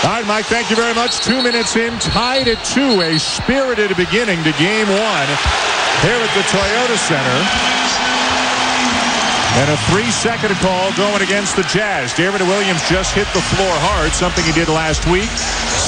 All right, Mike, thank you very much. 2 minutes in, tied at 2. A spirited beginning to Game 1 here at the Toyota Center. And a 3-second call going against the Jazz. David Williams just hit the floor hard, something he did last week,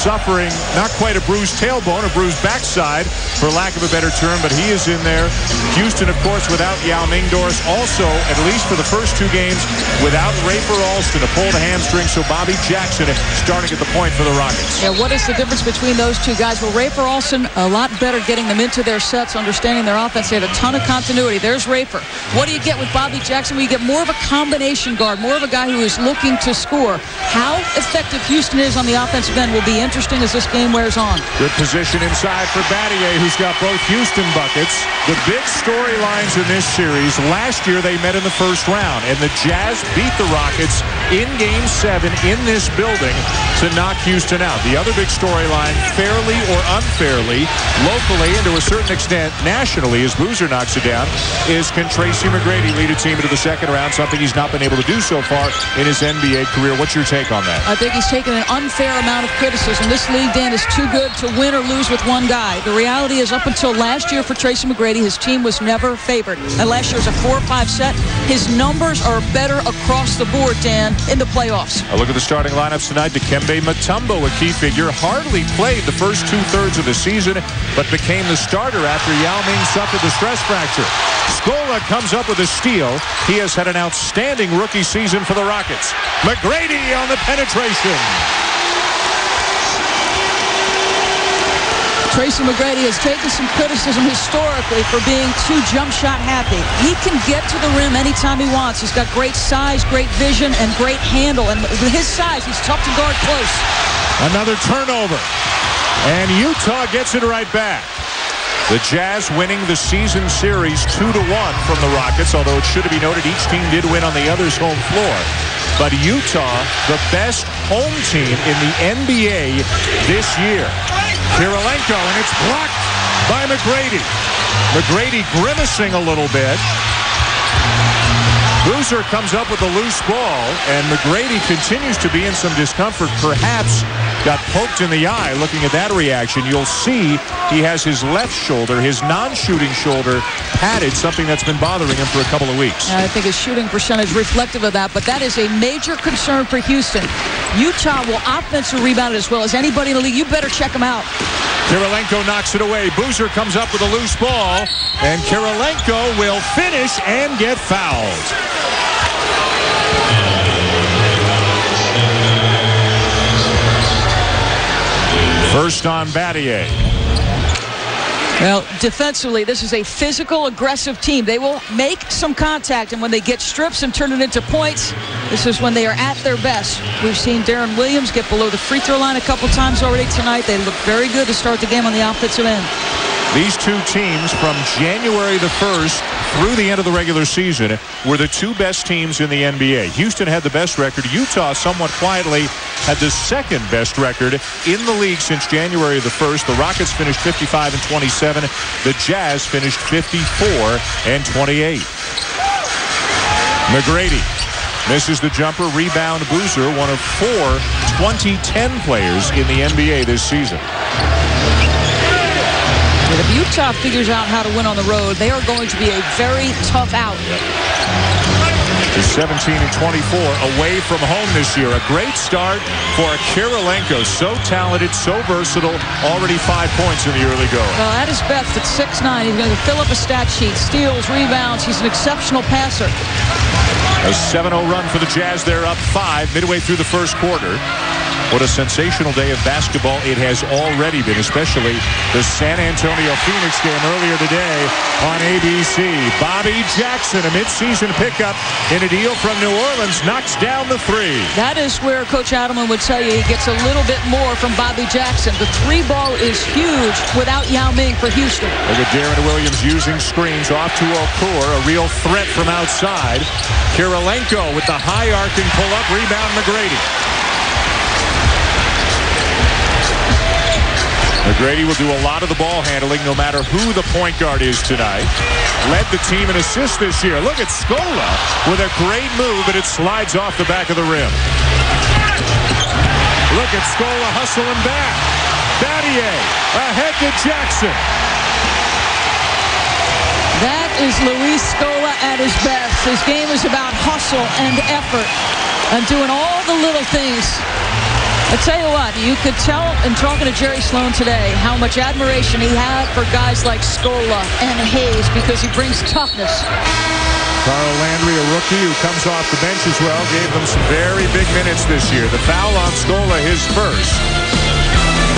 suffering not quite a bruised tailbone, a bruised backside, for lack of a better term, but he is in there. Houston, of course, without Yao Mingdorf. Also, at least for the first 2 games, without Rafer Alston, a pulled hamstring, so Bobby Jackson starting at the point for the Rockets. Yeah, what is the difference between those 2 guys? Well, Rafer Alston, a lot better getting them into their sets, understanding their offense. They had a ton of continuity. There's Rafer. What do you get with Bobby Jackson? We get more of a combination guard, more of a guy who is looking to score. How effective Houston is on the offensive end will be interesting as this game wears on. Good position inside for Battier, who's got both Houston buckets. The big storylines in this series, last year they met in the first round, and the Jazz beat the Rockets in Game 7 in this building to knock Houston out. The other big storyline, fairly or unfairly, locally and to a certain extent nationally, as Boozer knocks it down, is can Tracy McGrady lead a team into the second round, something he's not been able to do so far in his NBA career. What's your take on that? I think he's taken an unfair amount of criticism. This league, Dan, is too good to win or lose with one guy. The reality is, up until last year for Tracy McGrady, his team was never favored. And last year was a 4-5 set. His numbers are better across the board, Dan, in the playoffs. A look at the starting lineups tonight. Dikembe Mutombo, a key figure, hardly played the first 2/3 of the season, but became the starter after Yao Ming suffered the stress fracture. Scola comes up with a steal. He has had an outstanding rookie season for the Rockets. McGrady on the penetration. Tracy McGrady has taken some criticism historically for being too jump shot happy. He can get to the rim anytime he wants. He's got great size, great vision, and great handle. And with his size, he's tough to guard close. Another turnover. And Utah gets it right back. The Jazz winning the season series 2-1 from the Rockets, although it should be noted each team did win on the other's home floor. But Utah, the best home team in the NBA this year. Kirilenko, and it's blocked by McGrady. McGrady grimacing a little bit. Boozer comes up with a loose ball, and McGrady continues to be in some discomfort. Perhaps got poked in the eye. Looking at that reaction, you'll see he has his left shoulder, his non-shooting shoulder, padded, something that's been bothering him for a couple of weeks. I think his shooting percentage reflective of that, but that is a major concern for Houston. Utah will offensive rebound as well as anybody in the league. You better check him out. Kirilenko knocks it away. Boozer comes up with a loose ball, and Kirilenko will finish and get fouled. First on Battier. Well, defensively, this is a physical, aggressive team. They will make some contact, and when they get strips and turn it into points, this is when they are at their best. We've seen Darren Williams get below the free throw line a couple times already tonight. They look very good to start the game on the offensive end. These two teams from January the 1st through the end of the regular season were the 2 best teams in the NBA. Houston had the best record. Utah, somewhat quietly, had the 2nd best record in the league since January the 1st. The Rockets finished 55-27. The Jazz finished 54-28. McGrady misses the jumper. Rebound Boozer, one of 4 2010 players in the NBA this season. If Utah figures out how to win on the road, they are going to be a very tough out. They're 17-24 away from home this year. A great start for Kirilenko. So talented, so versatile. Already 5 points in the early going. Well, at his best, at 6'9", he's going to fill up a stat sheet. Steals, rebounds. He's an exceptional passer. A 7-0 run for the Jazz. They're up 5 midway through the first quarter. What a sensational day of basketball it has already been, especially the San Antonio Phoenix game earlier today on ABC. Bobby Jackson, a midseason pickup in a deal from New Orleans, knocks down the 3. That is where Coach Adelman would tell you he gets a little bit more from Bobby Jackson. The 3 ball is huge without Yao Ming for Houston. Look at Darren Williams using screens off to Okur, a real threat from outside. Kirilenko with the high arcing pull-up, rebound McGrady. McGrady will do a lot of the ball handling no matter who the point guard is tonight. Led the team in assists this year. Look at Scola with a great move, but it slides off the back of the rim. Look second. Scola hustling back. Battier ahead to Jackson. That is Luis Scola at his best. His game is about hustle and effort and doing all the little things. I tell you what, you could tell in talking to Jerry Sloan today how much admiration he had for guys like Scola and Hayes because he brings toughness. Carl Landry, a rookie who comes off the bench as well, gave them some very big minutes this year. The foul on Scola, his first.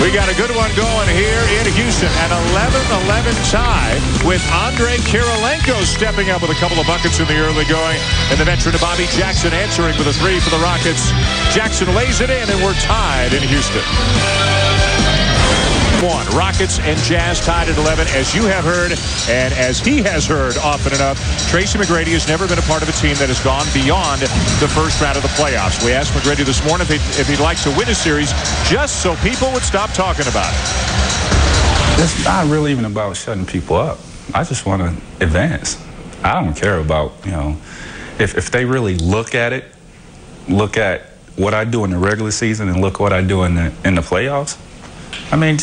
We got a good one going here in Houston. An 11-11 tie with Andrei Kirilenko stepping up with a couple of buckets in the early going. And the veteran Bobby Jackson answering with a three for the Rockets. Jackson lays it in, and we're tied in Houston. Rockets and Jazz tied at 11. As you have heard, and as he has heard often enough, Tracy McGrady has never been a part of a team that has gone beyond the first round of the playoffs. We asked McGrady this morning if he'd like to win a series just so people would stop talking about it. It's not really even about shutting people up. I just want to advance. I don't care about, if they really look at it, look at what I do in the regular season and look what I do in the playoffs. I mean,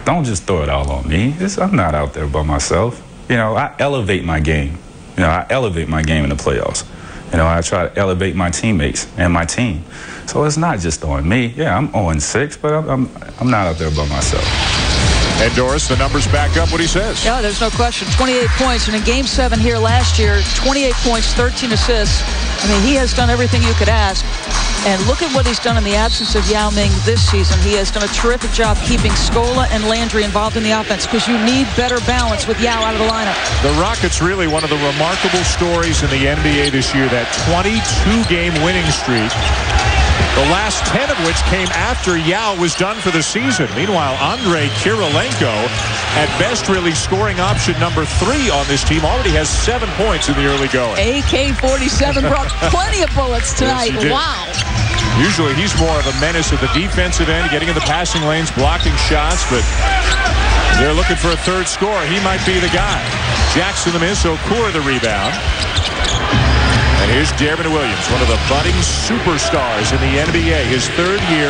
don't just throw it all on me. I'm not out there by myself. I elevate my game. I elevate my game in the playoffs. I try to elevate my teammates and my team. So it's not just on me. Yeah, I'm 0-6, but I'm not out there by myself. And Doris, the numbers back up what he says. Yeah, there's no question. 28 points. And in Game 7 here last year, 28 points, 13 assists. I mean, he has done everything you could ask. And look at what he's done in the absence of Yao Ming this season. He has done a terrific job keeping Scola and Landry involved in the offense because you need better balance with Yao out of the lineup. The Rockets really one of the remarkable stories in the NBA this year, that 22-game winning streak. The last 10 of which came after Yao was done for the season. Meanwhile, Andrei Kirilenko, at best really scoring option number 3 on this team, already has 7 points in the early going. AK-47 brought plenty of bullets tonight. Yes, wow. Usually he's more of a menace at the defensive end, getting in the passing lanes, blocking shots, but they're looking for a third scorer. He might be the guy. Jackson the miss, Okur the rebound. And here's De'Aaron Williams, one of the budding superstars in the NBA. His third year,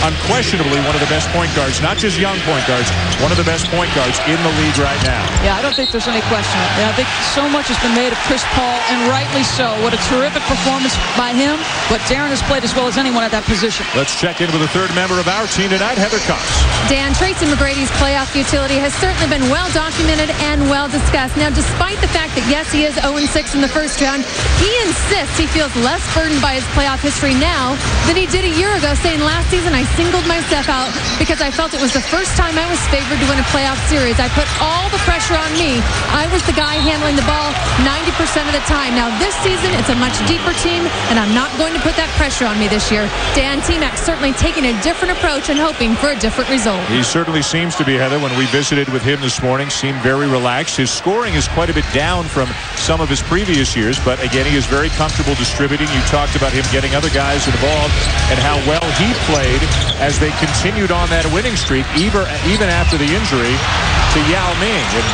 unquestionably one of the best point guards, not just young point guards, one of the best point guards in the league right now. Yeah, I don't think there's any question. I think so much has been made of Chris Paul, and rightly so. What a terrific performance by him, but De'Aaron has played as well as anyone at that position. Let's check in with the third member of our team tonight, Heather Cox. Dan, Tracy McGrady's playoff utility has certainly been well documented and well discussed. Now, despite the fact that, yes, he is 0-6 in the first round, he insists he feels less burdened by his playoff history now than he did a year ago, saying last season I singled myself out because I felt it was the first time I was favored to win a playoff series. I put all the pressure on me. I was the guy handling the ball 90% of the time. Now this season it's a much deeper team, and I'm not going to put that pressure on me this year. Dan, T-Mac certainly taking a different approach and hoping for a different result. He certainly seems to be, Heather. When we visited with him this morning, seemed very relaxed. His scoring is quite a bit down from some of his previous years, but again, he is very comfortable distributing. You talked about him getting other guys involved and how well he played as they continued on that winning streak, even after the injury to Yao Ming. And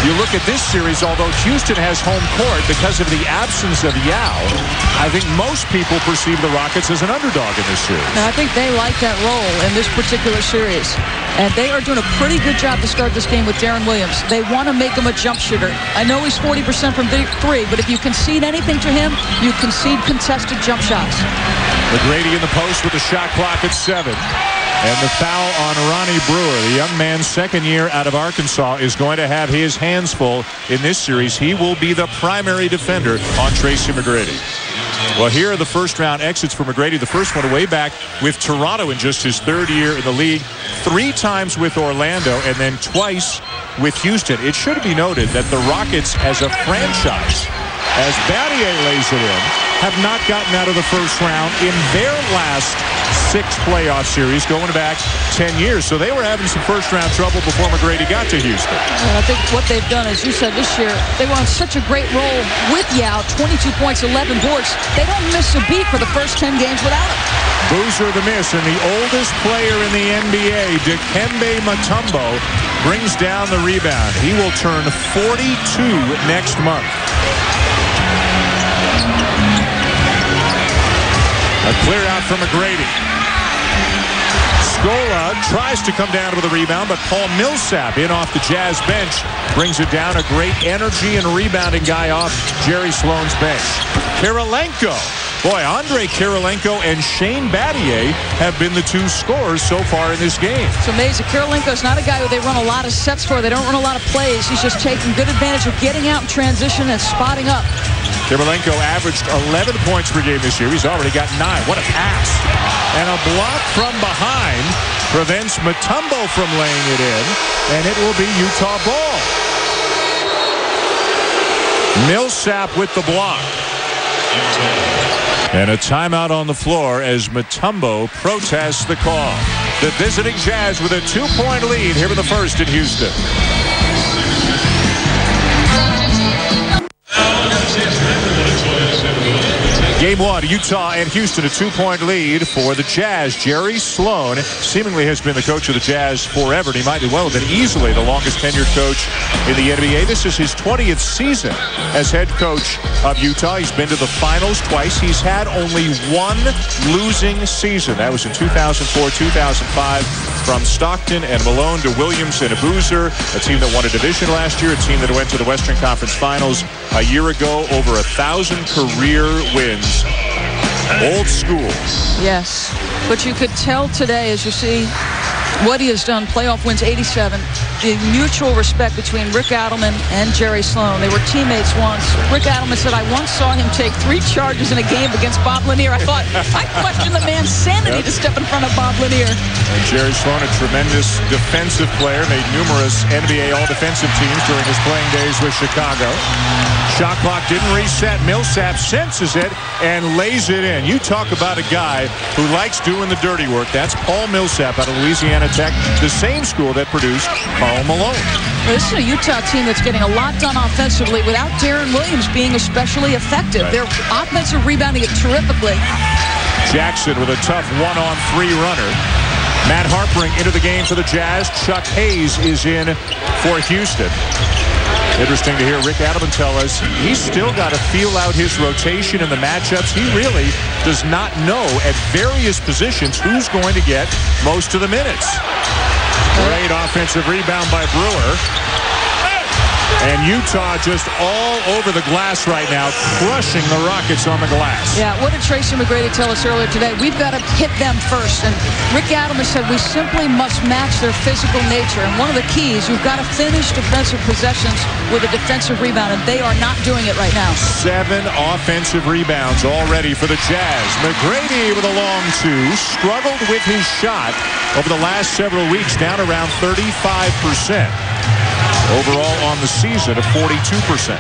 you look at this series, although Houston has home court because of the absence of Yao, I think most people perceive the Rockets as an underdog in this series. Now, I think they like that role in this particular series. And they are doing a pretty good job to start this game with De'Aaron Williams. They want to make him a jump shooter. I know he's 40% from 3, but if you concede anything to him, you concede contested jump shots. McGrady in the post with the shot clock at 7. And the foul on Ronnie Brewer, the young man, second year out of Arkansas, is going to have his hands full in this series. He will be the primary defender on Tracy McGrady. Well, here are the first-round exits for McGrady. The first one way back with Toronto in just his third year in the league. 3 times with Orlando and then twice with Houston. It should be noted that the Rockets as a franchise, as Battier lays it in, have not gotten out of the first round in their last 6 playoff series going back 10 years. So they were having some first-round trouble before McGrady got to Houston. And I think what they've done, as you said, this year, they were on such a great roll with Yao, 22 points, 11 boards. They don't miss a beat for the first 10 games without him. Boozer the miss, and the oldest player in the NBA, Dikembe Mutombo, brings down the rebound. He will turn 42 next month. A clear out from McGrady. tries to come down with a rebound, but Paul Millsap in off the Jazz bench brings it down. A great energy and rebounding guy off Jerry Sloan's bench. Kirilenko. Boy, Andre Kirilenko and Shane Battier have been the two scorers so far in this game. It's amazing. Kirilenko's not a guy who they run a lot of sets for. They don't run a lot of plays. He's just taking good advantage of getting out in transition and spotting up. Kirilenko averaged 11 points per game this year. He's already got 9. What a pass. And a block from behind prevents Mutombo from laying it in, and it will be Utah ball. Millsap with the block. And a timeout on the floor as Mutombo protests the call. The visiting Jazz with a 2-point lead here in the first in Houston. Game 1, Utah and Houston, a 2-point lead for the Jazz. Jerry Sloan seemingly has been the coach of the Jazz forever, and he might well have been easily the longest tenured coach in the NBA. This is his 20th season as head coach of Utah. He's been to the finals twice. He's had only one losing season. That was in 2004-2005. From Stockton and Malone to Williams and Boozer, a team that won a division last year, a team that went to the Western Conference Finals a year ago, over 1,000 career wins. Old school. Yes, but you could tell today as you see what he has done. Playoff wins 87. The mutual respect between Rick Adelman and Jerry Sloan. They were teammates once. Rick Adelman said, I once saw him take 3 charges in a game against Bob Lanier. I thought, I questioned the man's sanity to step in front of Bob Lanier. And Jerry Sloan, a tremendous defensive player, made numerous NBA all-defensive teams during his playing days with Chicago. Shot clock didn't reset. Millsap senses it and lays it in. You talk about a guy who likes doing the dirty work. That's Paul Millsap out of Louisiana Tech, the same school that produced Karl Malone. This is a Utah team that's getting a lot done offensively without Darren Williams being especially effective. Right. They're offensive rebounding it terrifically. Jackson with a tough 1-on-3 runner. Matt Harpring into the game for the Jazz. Chuck Hayes is in for Houston. Interesting to hear Rick Adelman tell us he's still got to feel out his rotation and the matchups. He really does not know at various positions who's going to get most of the minutes. Great offensive rebound by Brewer. And Utah just all over the glass right now, crushing the Rockets on the glass. Yeah, what did Tracy McGrady tell us earlier today? We've got to hit them first. And Rick Adelman said we simply must match their physical nature. And one of the keys, you've got to finish defensive possessions with a defensive rebound, and they are not doing it right now. 7 offensive rebounds already for the Jazz. McGrady with a long 2, struggled with his shot over the last several weeks, down around 35%. Overall on the season of 42%.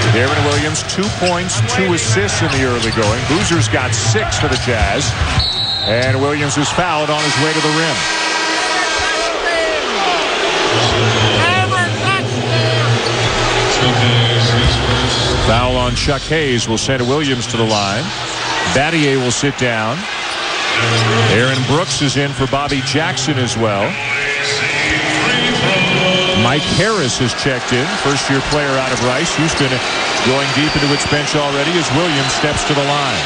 Darren Williams, 2 points, 2 assists in the early going. Boozer's got 6 for the Jazz. And Williams is fouled on his way to the rim. Foul on Chuck Hayes will send Williams to the line. Battier will sit down. Aaron Brooks is in for Bobby Jackson as well. Mike Harris has checked in, first-year player out of Rice. Houston going deep into its bench already as Williams steps to the line.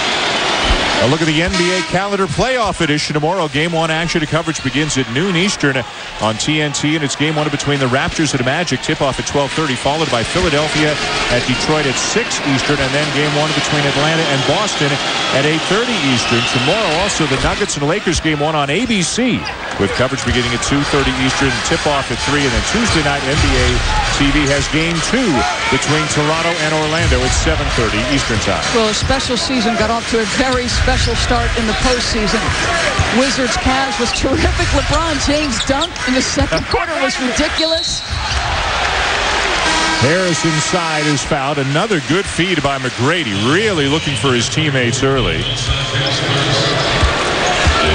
A look at the NBA calendar playoff edition tomorrow. Game 1 action. Coverage begins at noon Eastern on TNT, and it's Game 1 between the Raptors and the Magic. Tip-off at 12:30, followed by Philadelphia at Detroit at 6 Eastern, and then Game 1 between Atlanta and Boston at 8:30 Eastern. Tomorrow, also, the Nuggets and Lakers Game 1 on ABC, with coverage beginning at 2:30 Eastern, tip-off at 3, and then Tuesday night NBA TV has Game 2 between Toronto and Orlando at 7:30 Eastern time. Well, a special season got off to a very special start in the postseason. Wizards Cavs was terrific. LeBron James dunk in the second quarter was ridiculous. Harris inside is fouled. Another good feed by McGrady, really looking for his teammates early.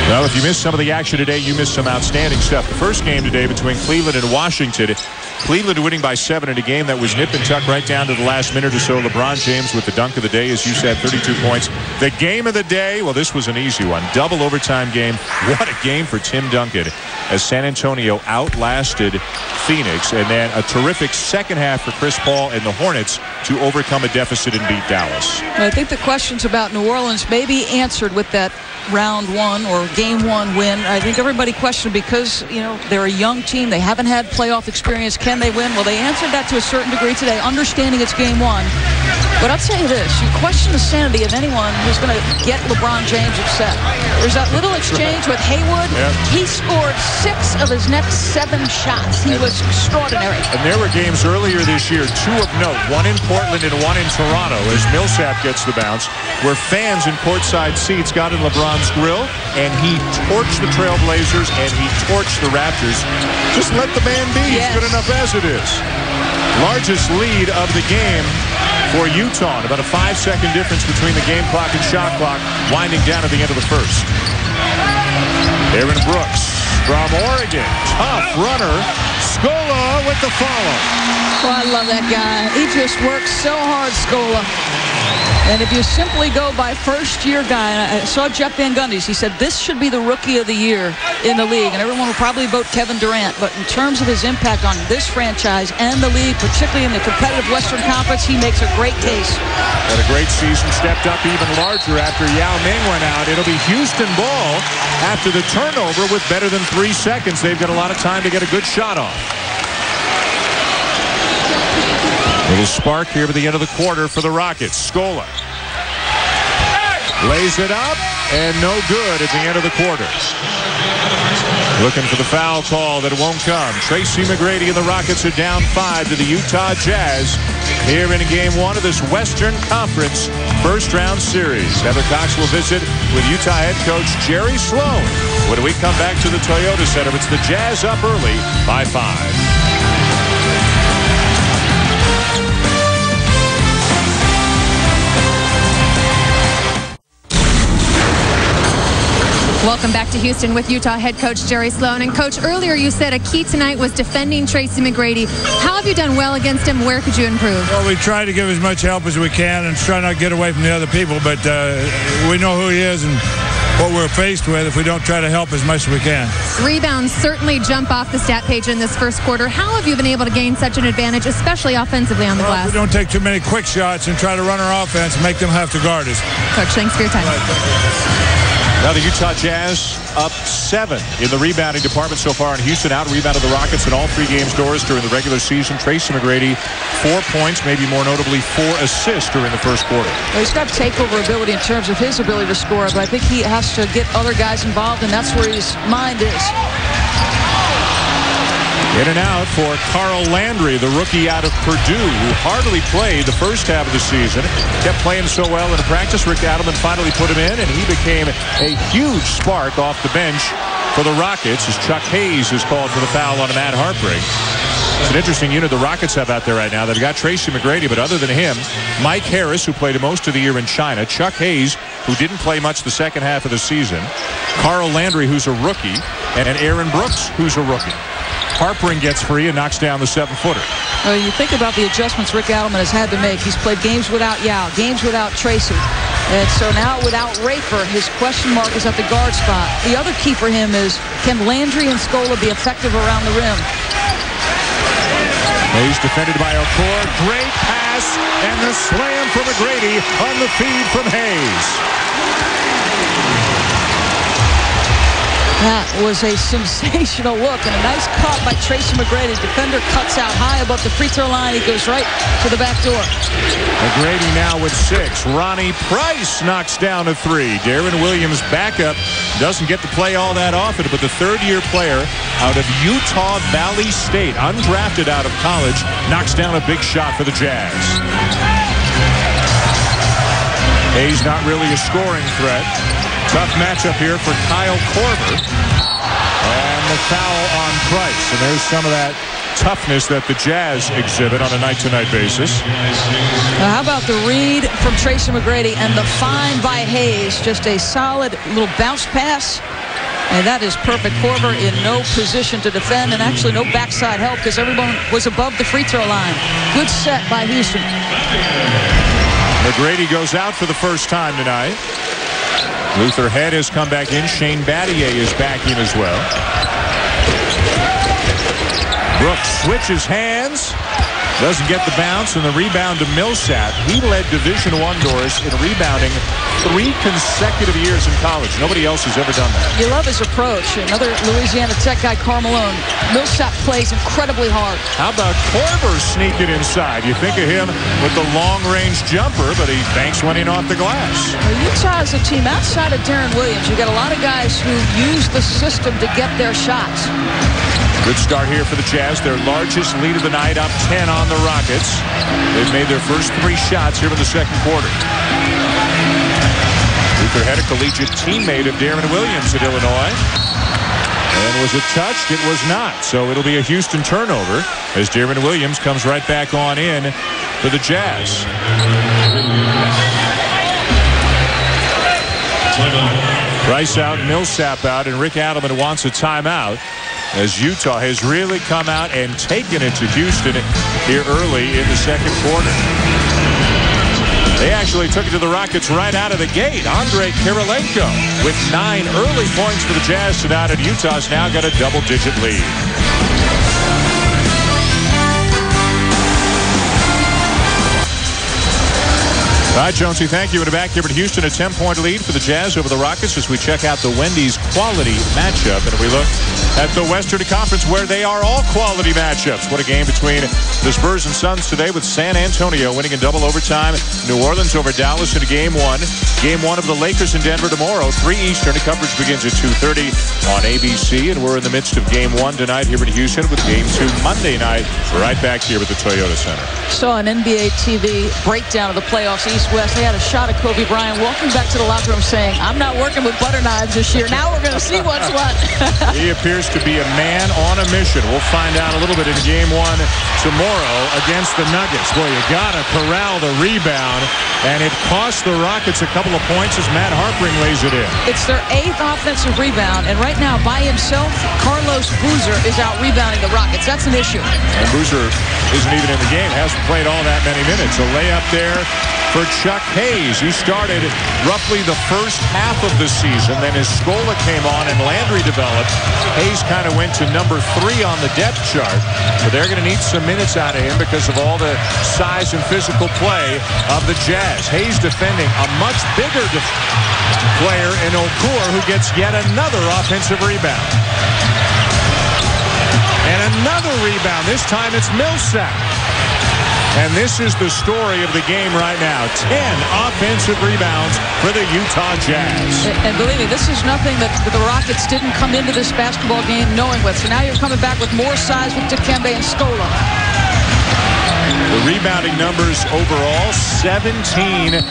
Well, if you missed some of the action today, you missed some outstanding stuff. The first game today between Cleveland and Washington, Cleveland winning by 7 in a game that was nip and tuck right down to the last minute or so. LeBron James with the dunk of the day, as you said, 32 points. The game of the day, well, this was an easy one. Double overtime game. What a game for Tim Duncan as San Antonio outlasted Phoenix. And then a terrific second half for Chris Paul and the Hornets to overcome a deficit and beat Dallas. I think the questions about New Orleans may be answered with that round one or game one win. I think everybody questioned because, you know, they're a young team. They haven't had playoff experience. Can they win? Well, they answered that to a certain degree today, understanding it's game one. But I'll tell you this, you question the sanity of anyone who's going to get LeBron James upset. There's that little exchange with Haywood. Yep. He scored 6 of his next 7 shots. He was extraordinary. And there were games earlier this year, 2 of note, one in Portland and one in Toronto, as Millsap gets the bounce, where fans in courtside seats got in LeBron's grill, and he torched the Trailblazers and he torched the Raptors. Just let the man be. Yes. He's good enough as it is. Largest lead of the game for Utah. About a 5-second difference between the game clock and shot clock, winding down at the end of the first. Aaron Brooks from Oregon. Tough runner. Scola with the follow. Oh, I love that guy. He just works so hard, Scola. And if you simply go by first-year guy, and I saw Jeff Van Gundy's, he said this should be the rookie of the year in the league, and everyone will probably vote Kevin Durant. But in terms of his impact on this franchise and the league, particularly in the competitive Western Conference, he makes a great case. Had a great season, stepped up even larger after Yao Ming went out. It'll be Houston ball after the turnover with better than 3 seconds. They've got a lot of time to get a good shot off. Little spark here at the end of the quarter for the Rockets. Scola lays it up, and no good at the end of the quarter. Looking for the foul call that won't come. Tracy McGrady and the Rockets are down 5 to the Utah Jazz here in game 1 of this Western Conference first-round series. Heather Cox will visit with Utah head coach Jerry Sloan when we come back to the Toyota Center. It's the Jazz up early by 5. Welcome back to Houston with Utah head coach Jerry Sloan. And coach, earlier you said a key tonight was defending Tracy McGrady. How have you done well against him? Where could you improve? Well, we try to give as much help as we can and try not to get away from the other people, but we know who he is and what we're faced with if we don't try to help as much as we can. Rebounds certainly jump off the stat page in this first quarter. How have you been able to gain such an advantage, especially offensively on the glass? We don't take too many quick shots and try to run our offense and make them have to guard us. Coach, thanks for your time. Now the Utah Jazz up 7 in the rebounding department so far in Houston. Out-rebounded the Rockets in all 3 games Doris during the regular season. Tracy McGrady, 4 points, maybe more notably 4 assists during the first quarter. Well, he's got takeover ability in terms of his ability to score, but I think he has to get other guys involved, and that's where his mind is. In and out for Carl Landry, the rookie out of Purdue, who hardly played the first half of the season. Kept playing so well in practice. Rick Adelman finally put him in, and he became a huge spark off the bench for the Rockets as Chuck Hayes is called for the foul on Matt Harpring. It's an interesting unit the Rockets have out there right now. They've got Tracy McGrady, but other than him, Mike Harris, who played most of the year in China, Chuck Hayes, who didn't play much the second half of the season, Carl Landry, who's a rookie, and Aaron Brooks, who's a rookie. Harpring gets free and knocks down the 7-footer. Well, you think about the adjustments Rick Adelman has had to make. He's played games without Yao, games without Tracy. And so now without Rafer, his question mark is at the guard spot. The other key for him is, can Landry and Scola be effective around the rim? Hayes defended by Okor. Great pass, and the slam from McGrady on the feed from Hayes. That was a sensational look and a nice cut by Tracy McGrady. Defender cuts out high above the free throw line. He goes right to the back door. McGrady now with 6. Ronnie Price knocks down a 3. Darren Williams backup doesn't get to play all that often, but the third-year player out of Utah Valley State, undrafted out of college, knocks down a big shot for the Jazz. Hayes not really a scoring threat. Tough matchup here for Kyle Korver. And the foul on Price. And there's some of that toughness that the Jazz exhibit on a night-to-night basis. Now, how about the read from Tracy McGrady and the find by Hayes? Just a solid little bounce pass. And that is perfect. Korver in no position to defend, and actually no backside help because everyone was above the free throw line. Good set by Houston. McGrady goes out for the first time tonight. Luther Head has come back in. Shane Battier is back in as well. Brooks switches hands. Doesn't get the bounce, and the rebound to Millsap. He led Division I, Doris, in rebounding 3 consecutive years in college. Nobody else has ever done that. You love his approach. Another Louisiana Tech guy, Carmelone. Millsap plays incredibly hard. How about Korver sneaking inside? You think of him with the long-range jumper, but he banks one in off the glass. Well, Utah is a team outside of Darren Williams. You got a lot of guys who use the system to get their shots. Good start here for the Jazz. Their largest lead of the night, up 10 on the Rockets. They've made their first 3 shots here in the second quarter. Luther Head, a collegiate teammate of Darren Williams at Illinois. And was it touched? It was not. So it'll be a Houston turnover as Darren Williams comes right back on in for the Jazz. Rice out, Millsap out, and Rick Adelman wants a timeout as Utah has really come out and taken it to Houston here early in the second quarter. They actually took it to the Rockets right out of the gate. Andre Kirilenko with 9 early points for the Jazz tonight, and Utah's now got a double-digit lead. All right, Jonesy, thank you. And back here in Houston, a 10-point lead for the Jazz over the Rockets as we check out the Wendy's quality matchup. And we look at the Western Conference where they are all quality matchups. What a game between the Spurs and Suns today with San Antonio winning in double overtime. New Orleans over Dallas in Game 1. Game 1 of the Lakers in Denver tomorrow, 3 Eastern. The coverage begins at 2:30 on ABC. And we're in the midst of Game 1 tonight here in Houston with Game 2 Monday night right back here at the Toyota Center. Saw an NBA TV breakdown of the playoffs East-West. They had a shot of Kobe Bryant walking back to the locker room saying, "I'm not working with butter knives this year. Now we're going to see what's what." He appears to be a man on a mission. We'll find out a little bit in Game 1 tomorrow against the Nuggets. Boy, you got to corral the rebound, and it cost the Rockets a couple of points as Matt Harpring lays it in. It's their 8th offensive rebound, and right now by himself, Carlos Boozer is out rebounding the Rockets. That's an issue. And Boozer isn't even in the game, hasn't played all that many minutes. A layup there for Chuck Hayes. He started roughly the first half of the season. Then as Scola came on and Landry developed, Hayes kind of went to number 3 on the depth chart. But they're going to need some minutes out of him because of all the size and physical play of the Jazz. Hayes defending a much bigger player in Okur, who gets yet another offensive rebound. And another rebound. This time it's Millsap. And this is the story of the game right now. 10 offensive rebounds for the Utah Jazz. And believe me, this is nothing that the Rockets didn't come into this basketball game knowing with. So now you're coming back with more size with Dikembe and Scola. The rebounding numbers overall, 17-5.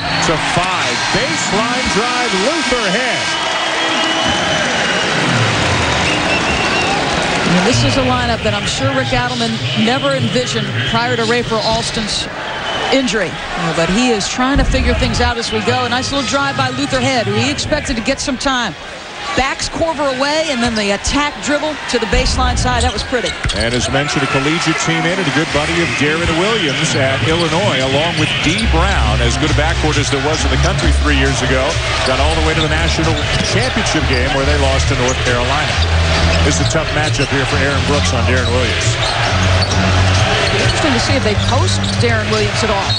Baseline drive, Luther Head. And this is a lineup that I'm sure Rick Adelman never envisioned prior to Rafer Alston's injury. But he is trying to figure things out as we go. A nice little drive by Luther Head, who he expected to get some time. Backs Korver away, and then the attack dribble to the baseline side. That was pretty. And as mentioned, a collegiate teammate and a good buddy of Darren Williams at Illinois, along with D. Brown. As good a backcourt as there was in the country 3 years ago. Got all the way to the national championship game where they lost to North Carolina. This is a tough matchup here for Aaron Brooks on Darren Williams. Interesting to see if they post Darren Williams at all.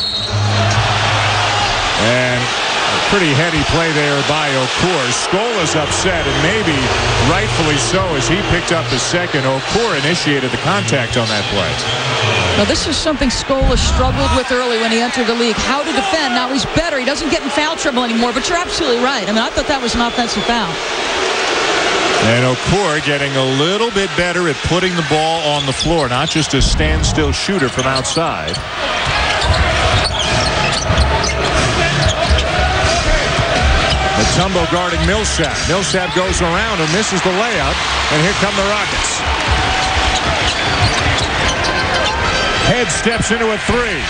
And a pretty heady play there by Okur. Scola's upset, and maybe rightfully so, as he picked up the second. Okur initiated the contact on that play. Now, this is something Scola struggled with early when he entered the league. How to defend. Now he's better. He doesn't get in foul trouble anymore, but you're absolutely right. I mean, I thought that was an offensive foul. And Okur getting a little bit better at putting the ball on the floor, not just a standstill shooter from outside. Mutombo guarding Millsap. Millsap goes around and misses the layup, and here come the Rockets. Head steps into a 3.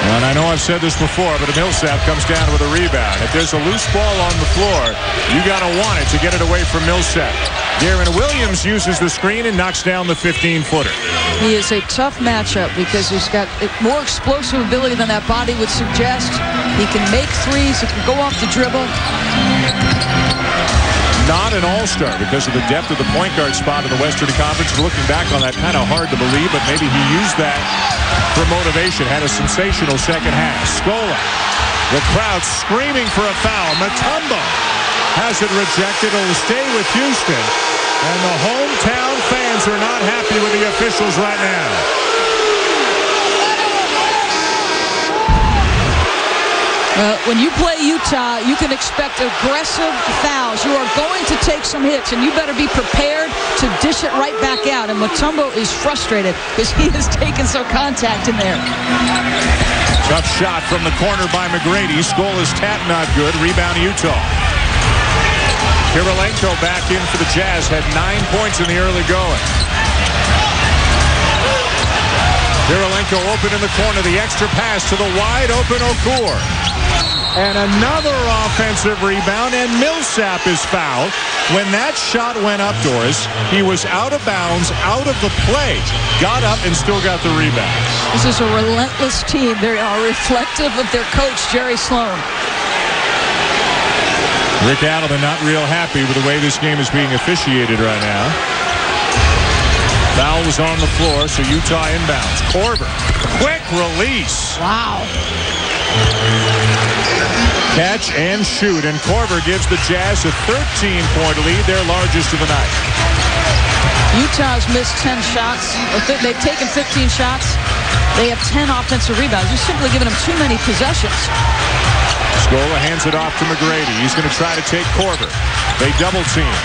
And I know I've said this before, but Millsap comes down with a rebound. If there's a loose ball on the floor, you got to want it to get it away from Millsap. Darren Williams uses the screen and knocks down the 15-footer. He is a tough matchup because he's got more explosive ability than that body would suggest. He can make threes. He can go off the dribble. Not an all-star because of the depth of the point guard spot in the Western Conference. Looking back on that, kind of hard to believe, but maybe he used that for motivation. Had a sensational second half. Scola, the crowd screaming for a foul. Mutombo has it rejected. It'll stay with Houston. And the hometown fans are not happy with the officials right now. When you play Utah, you can expect aggressive fouls. You are going to take some hits, and you better be prepared to dish it right back out. And Mutombo is frustrated because he has taken some contact in there. Tough shot from the corner by McGrady. Scola's tap not good. Rebound Utah. Kirilenko back in for the Jazz. Had 9 points in the early going. Kirilenko open in the corner. The extra pass to the wide open Okur. And another offensive rebound, and Millsap is fouled. When that shot went up, Doris, he was out of bounds, out of the play. Got up and still got the rebound. This is a relentless team. They are reflective of their coach, Jerry Sloan. Rick Adelman not real happy with the way this game is being officiated right now. Foul was on the floor, so Utah inbounds. Korver, quick release. Wow. Catch and shoot, and Korver gives the Jazz a 13-point lead, their largest of the night. Utah's missed 10 shots. They've taken 15 shots. They have 10 offensive rebounds. You're simply giving them too many possessions. Scola hands it off to McGrady. He's going to try to take Korver. They double team.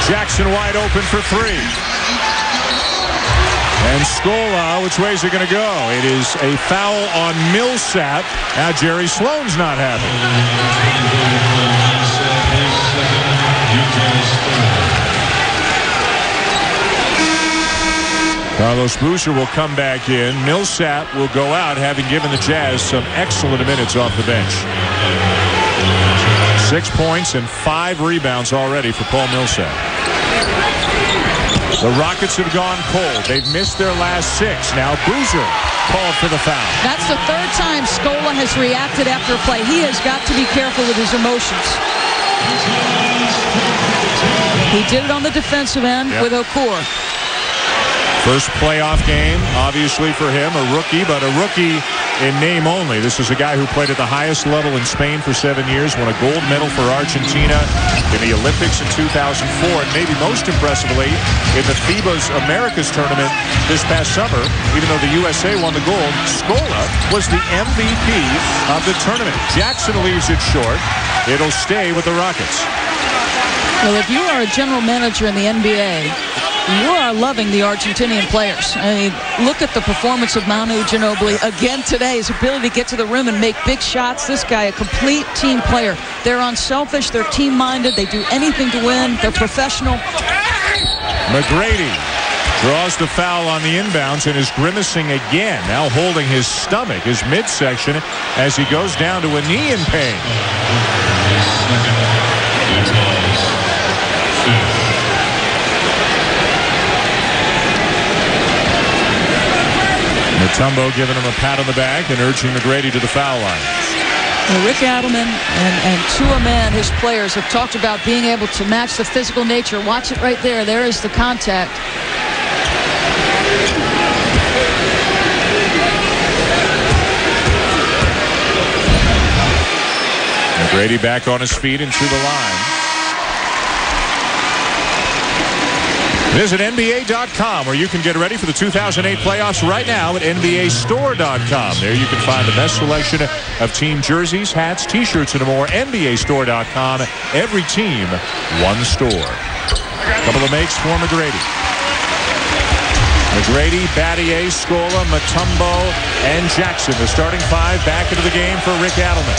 Jackson wide open for three. And Scola, which way is it going to go? It is a foul on Millsap. Now Jerry Sloan's not happy. Carlos Boozer will come back in. Millsap will go out, having given the Jazz some excellent minutes off the bench. 6 points and 5 rebounds already for Paul Millsap. The Rockets have gone cold. They've missed their last 6. Now Boozer called for the foul. That's the third time Scola has reacted after a play. He has got to be careful with his emotions. He did it on the defensive end with Okur. First playoff game, obviously, for him. A rookie, but a rookie in name only. This is a guy who played at the highest level in Spain for 7 years, won a gold medal for Argentina in the Olympics in 2004, and maybe most impressively in the FIBA's Americas tournament this past summer. Even though the USA won the gold, Scola was the MVP of the tournament. Jackson leaves it short. It'll stay with the Rockets. Well, if you are a general manager in the NBA, you are loving the Argentinian players. I mean, look at the performance of Manu Ginobili again today. His ability to get to the rim and make big shots. This guy, a complete team player. They're unselfish. They're team-minded. They do anything to win. They're professional. McGrady draws the foul on the inbounds and is grimacing again. Now holding his stomach, his midsection, as he goes down to a knee in pain. Mutombo giving him a pat on the back and urging McGrady to the foul line. Well, Rick Adelman and Tua Man, his players, have talked about being able to match the physical nature. Watch it right there. There is the contact. McGrady back on his feet and to the line. Visit NBA.com, where you can get ready for the 2008 playoffs right now at NBAStore.com. There you can find the best selection of team jerseys, hats, T-shirts, and more. NBAStore.com. Every team, one store. A couple of makes for McGrady. McGrady, Battier, Scola, Mutombo, and Jackson. The starting 5 back into the game for Rick Adelman.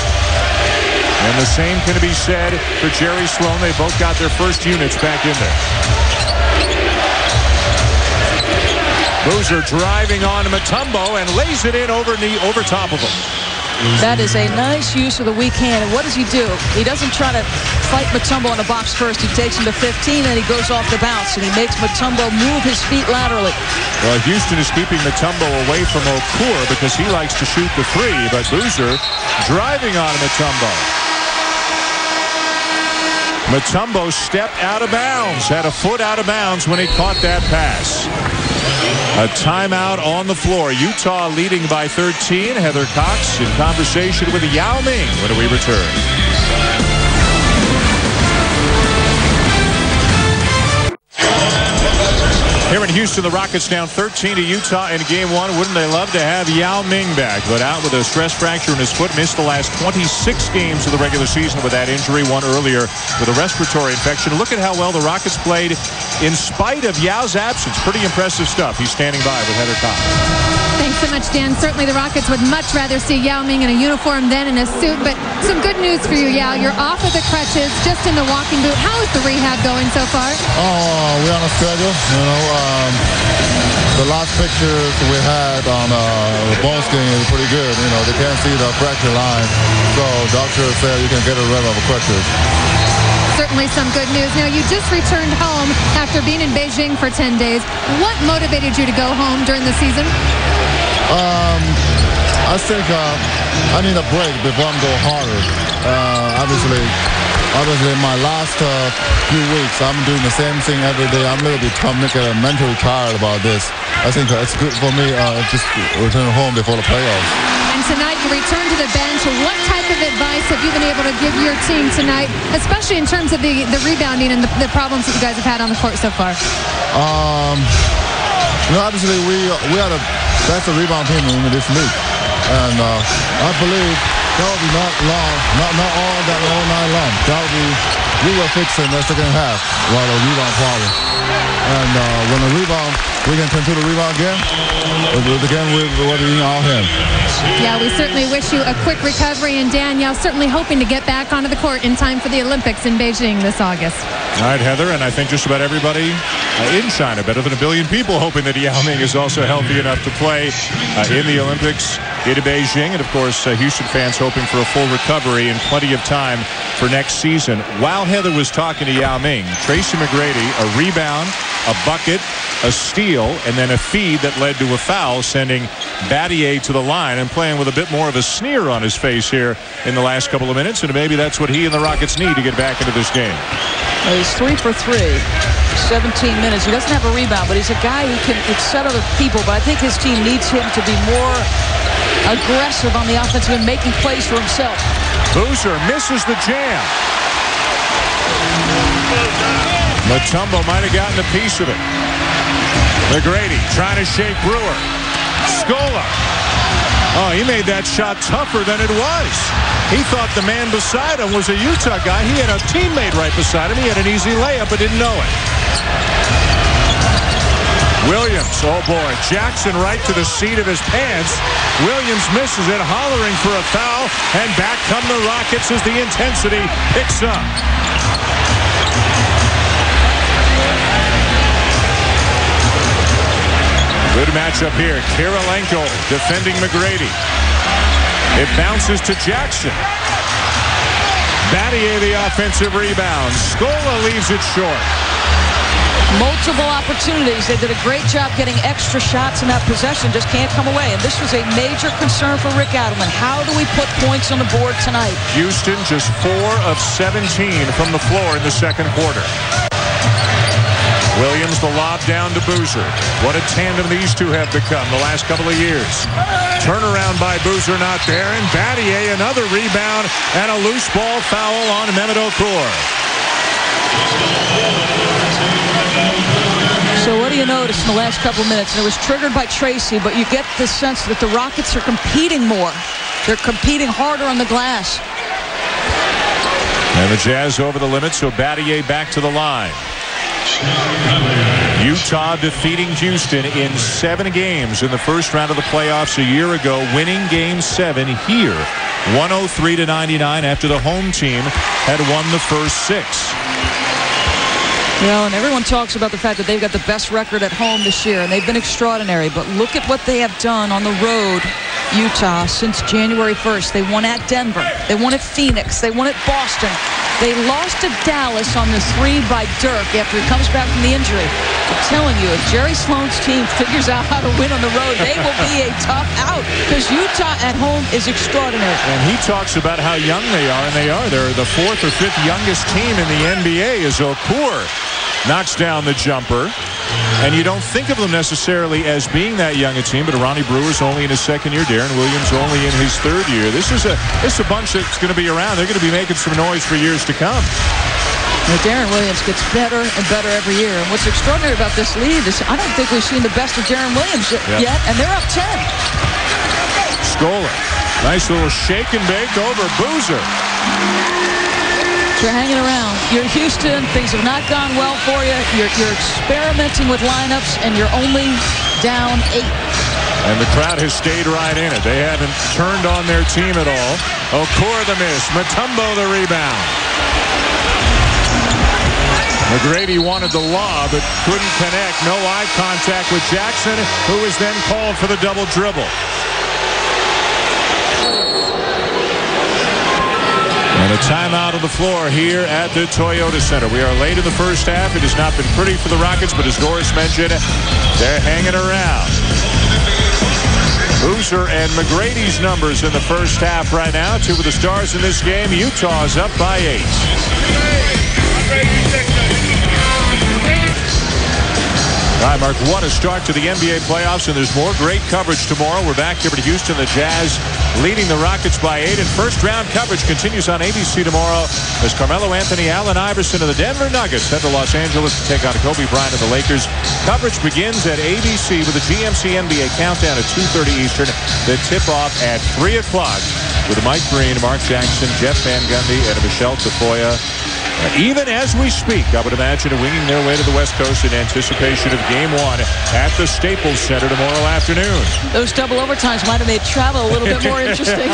And the same can be said for Jerry Sloan. They both got their first units back in there. Boozer driving on Mutombo and lays it in over top of him. That is a nice use of the weak hand. And what does he do? He doesn't try to fight Mutombo in the box first. He takes him to 15, and he goes off the bounce, and he makes Mutombo move his feet laterally. Well, Houston is keeping Mutombo away from Okur because he likes to shoot the three, but Boozer driving on Mutombo. Mutombo stepped out of bounds, had a foot out of bounds when he caught that pass. A timeout on the floor. Utah leading by 13. Heather Cox in conversation with Yao Ming when we return. Here in Houston, the Rockets down 13 to Utah in Game 1. Wouldn't they love to have Yao Ming back? But out with a stress fracture in his foot. Missed the last 26 games of the regular season with that injury. One earlier with a respiratory infection. Look at how well the Rockets played in spite of Yao's absence. Pretty impressive stuff. He's standing by with Heather Cox. Thanks so much, Dan. Certainly the Rockets would much rather see Yao Ming in a uniform than in a suit. But some good news for you, Yao. You're off of the crutches, just in the walking boot. How is the rehab going so far? Oh, we're on a schedule. You know, the last pictures we had on the bone skin is pretty good. You know, they can't see the fracture line. So doctor said you can get rid of the crutches. Certainly some good news. Now, you just returned home after being in Beijing for 10 days. What motivated you to go home during the season? I think I need a break before I go harder. Obviously, my last few weeks, I'm doing the same thing every day. I'm a little bit mentally tired about this. I think it's good for me just return home before the playoffs. And tonight you return to the bench. What type of advice have you been able to give your team tonight, especially in terms of the rebounding and the problems that you guys have had on the court so far? Obviously, we are the best rebound team in this league. And I believe that will be not all that all night long. We will fix it in the second half while the rebound problem. And when the rebound, we can continue the rebound again. Again, we'll be in our hands. Yeah, we certainly wish you a quick recovery. And Danielle, certainly hoping to get back onto the court in time for the Olympics in Beijing this August. All right, Heather, and I think just about everybody in China, better than 1 billion people, hoping that Yao Ming is also healthy enough to play in the Olympics in Beijing. And, of course, Houston fans hoping for a full recovery and plenty of time for next season. While Heather was talking to Yao Ming, Tracy McGrady, a rebound, a bucket, a steal, and then a feed that led to a foul, sending Battier to the line and playing with a bit more of a sneer on his face here in the last couple of minutes. And maybe that's what he and the Rockets need to get back into this game. He's 3 for 3. 17 minutes. He doesn't have a rebound, but he's a guy who can upset other people. But I think his team needs him to be more aggressive on the offensive and making plays for himself. Boozer misses the jam. Mutombo might have gotten a piece of it. McGrady trying to shake Brewer. Scola. Oh, he made that shot tougher than it was. He thought the man beside him was a Utah guy. He had a teammate right beside him. He had an easy layup but didn't know it. Williams, oh boy, Jackson right to the seat of his pants. Williams misses it, hollering for a foul, and back come the Rockets as the intensity picks up. Good matchup here. Kirilenko defending McGrady. It bounces to Jackson. Battier the offensive rebound. Scola leaves it short. Multiple opportunities. They did a great job getting extra shots in that possession. Just can't come away. And this was a major concern for Rick Adelman. How do we put points on the board tonight? Houston just 4 of 17 from the floor in the second quarter. Williams the lob down to Boozer. What a tandem these two have become the last couple of years. Turnaround by Boozer not there. And Battier another rebound and a loose ball foul on Mehmet Okur. So what do you notice in the last couple of minutes? And it was triggered by Tracy, but you get the sense that the Rockets are competing more. They're competing harder on the glass. And the Jazz over the limit, so Battier back to the line. Utah defeating Houston in 7 games in the first round of the playoffs a year ago, winning Game 7 here, 103-99 after the home team had won the first 6. You know, and everyone talks about the fact that they've got the best record at home this year, and they've been extraordinary. But look at what they have done on the road, Utah, since January 1st. They won at Denver. They won at Phoenix. They won at Boston. They lost to Dallas on the 3 by Dirk after he comes back from the injury. I'm telling you, if Jerry Sloan's team figures out how to win on the road, they will be a tough out, because Utah at home is extraordinary. And he talks about how young they are, and they are. They're the 4th or 5th youngest team in the NBA as Okur knocks down the jumper. And you don't think of them necessarily as being that young a team, but Ronnie Brewer's only in his 2nd year. Darren Williams only in his 3rd year. This is a bunch that's going to be around. They're going to be making some noise for years to come. Now, Darren Williams gets better and better every year. And what's extraordinary about this lead is I don't think we've seen the best of Darren Williams yet, and they're up 10. Scola, nice little shake and bake over Boozer. You're hanging around. You're Houston. Things have not gone well for you. You're experimenting with lineups, and you're only down 8. And the crowd has stayed right in it. They haven't turned on their team at all. Okur the miss. Mutombo the rebound. McGrady wanted the lob, but couldn't connect. No eye contact with Jackson, who was then called for the double dribble. And a timeout on the floor here at the Toyota Center. We are late in the first half. It has not been pretty for the Rockets, but as Doris mentioned, they're hanging around. Boozer and McGrady's numbers in the first half right now. 2 of the stars in this game. Utah is up by 8. All right, Mark, what a start to the NBA playoffs, and there's more great coverage tomorrow. We're back here at Houston. The Jazz leading the Rockets by 8, and first-round coverage continues on ABC tomorrow as Carmelo Anthony, Allen Iverson, and the Denver Nuggets head to Los Angeles to take on Kobe Bryant and the Lakers. Coverage begins at ABC with the GMC NBA Countdown at 2:30 Eastern. The tip-off at 3 o'clock with Mike Green, Mark Jackson, Jeff Van Gundy, and Michelle Tafoya. Even as we speak, I would imagine winging their way to the West Coast in anticipation of Game 1 at the Staples Center tomorrow afternoon. Those double overtimes might have made travel a little bit more interesting.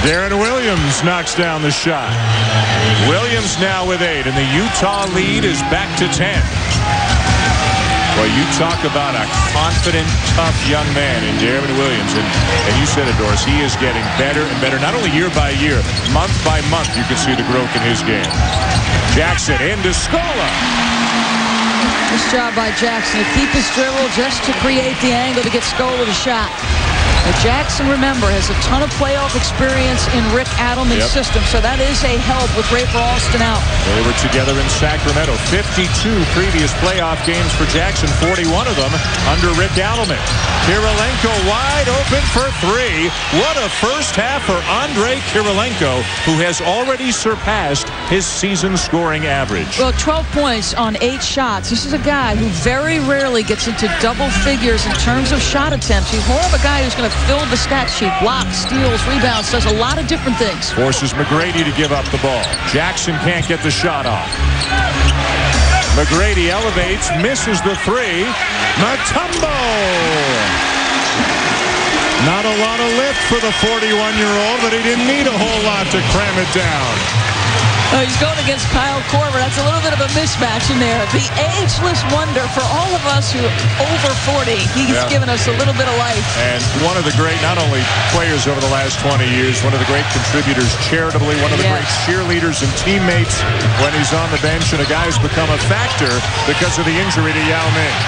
Darren Williams knocks down the shot. Williams now with 8, and the Utah lead is back to 10. Well, you talk about a confident, tough young man in Darren Williams. And you said it, Doris, he is getting better and better, not only year by year, month by month, you can see the growth in his game. Jackson into Scola. Nice job by Jackson to keep his dribble just to create the angle to get Scola the shot. Now, Jackson, remember, has a ton of playoff experience in Rick Adelman's system, so that is a help with Rafer Alston out. They were together in Sacramento. 52 previous playoff games for Jackson, 41 of them under Rick Adelman. Kirilenko wide open for 3. What a first half for Andrei Kirilenko, who has already surpassed his season scoring average. Well, 12 points on 8 shots. This is a guy who very rarely gets into double figures in terms of shot attempts. He's more of a guy who's going to fill the stat sheet. Blocks, steals, rebounds, does a lot of different things. Forces McGrady to give up the ball. Jackson can't get the shot off. McGrady elevates, misses the 3. Mutombo! Not a lot of lift for the 41-year-old, but he didn't need a whole lot to cram it down. Oh, he's going against Kyle Korver. That's a little bit of a mismatch in there. The ageless wonder for all of us who are over 40. He's given us a little bit of life. And one of the great, not only players over the last 20 years, one of the great contributors charitably, one of the great cheerleaders and teammates when he's on the bench, and a guy who's become a factor because of the injury to Yao Ming.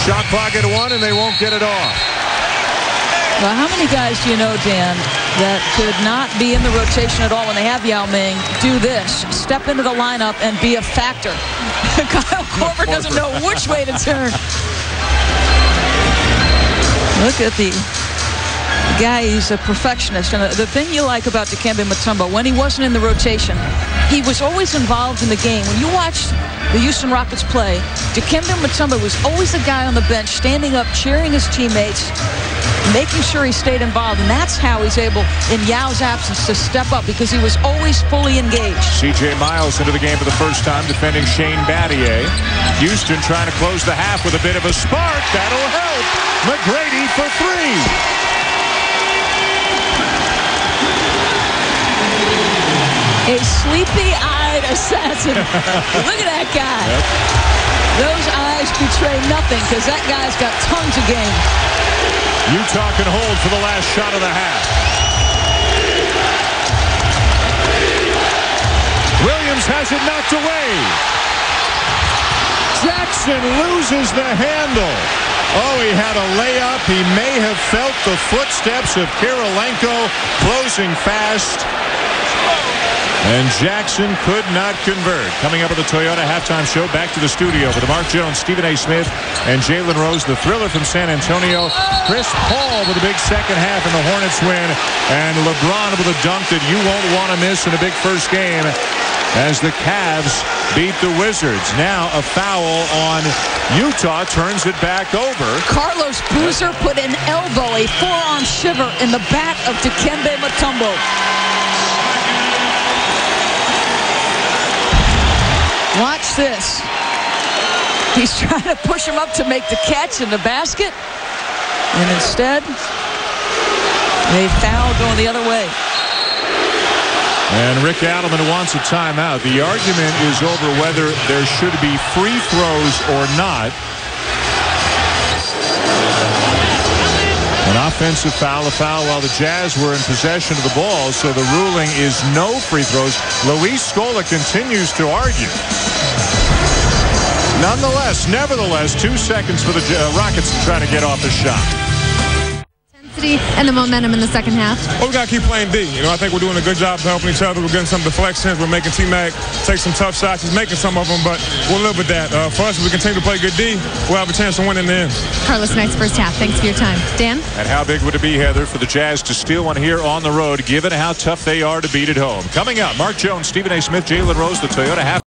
Shot clock at 1, and they won't get it off. Well, how many guys do you know, Dan, that could not be in the rotation at all when they have Yao Ming do this, step into the lineup and be a factor? Kyle Korver doesn't know which way to turn. Look at the guy. He's a perfectionist. And the thing you like about Dikembe Mutombo, when he wasn't in the rotation, he was always involved in the game. When you watched the Houston Rockets play, Dikembe Mutombo was always the guy on the bench standing up, cheering his teammates, making sure he stayed involved, and that's how he's able, in Yao's absence, to step up, because he was always fully engaged. C.J. Miles into the game for the first time, defending Shane Battier. Houston trying to close the half with a bit of a spark. That'll help. McGrady for 3. A sleepy-eyed Toyota assassin. Look at that guy. Those eyes betray nothing because that guy's got tons of game. Utah can hold for the last shot of the half. Williams has it knocked away. Jackson loses the handle. Oh, he had a layup. He may have felt the footsteps of Kirilenko closing fast. And Jackson could not convert. Coming up at the Toyota halftime show, back to the studio with Mark Jones, Stephen A. Smith, and Jalen Rose, the thriller from San Antonio. Chris Paul with a big second half in the Hornets win. And LeBron with a dunk that you won't want to miss in a big first game as the Cavs beat the Wizards. Now a foul on Utah turns it back over. Carlos Boozer put an elbow, a forearm shiver in the back of Dikembe Mutombo. Watch this. He's trying to push him up to make the catch in the basket. And instead, a foul going the other way. And Rick Adelman wants a timeout. The argument is over whether there should be free throws or not. An offensive foul, a foul while the Jazz were in possession of the ball, so the ruling is no free throws. Luis Scola continues to argue. Nonetheless, nevertheless, 2 seconds for the Rockets trying to get off the shot. Intensity and the momentum in the second half. Well, we got to keep playing D. You know, I think we're doing a good job of helping each other. We're getting some deflections. We're making T-Mac take some tough shots. He's making some of them, but we'll live with that. For us, if we continue to play good D, we'll have a chance to win in the end. Carlos, nice first half. Thanks for your time. Dan? And how big would it be, Heather, for the Jazz to steal one here on the road, given how tough they are to beat at home? Coming up, Mark Jones, Stephen A. Smith, Jalen Rose, the Toyota half.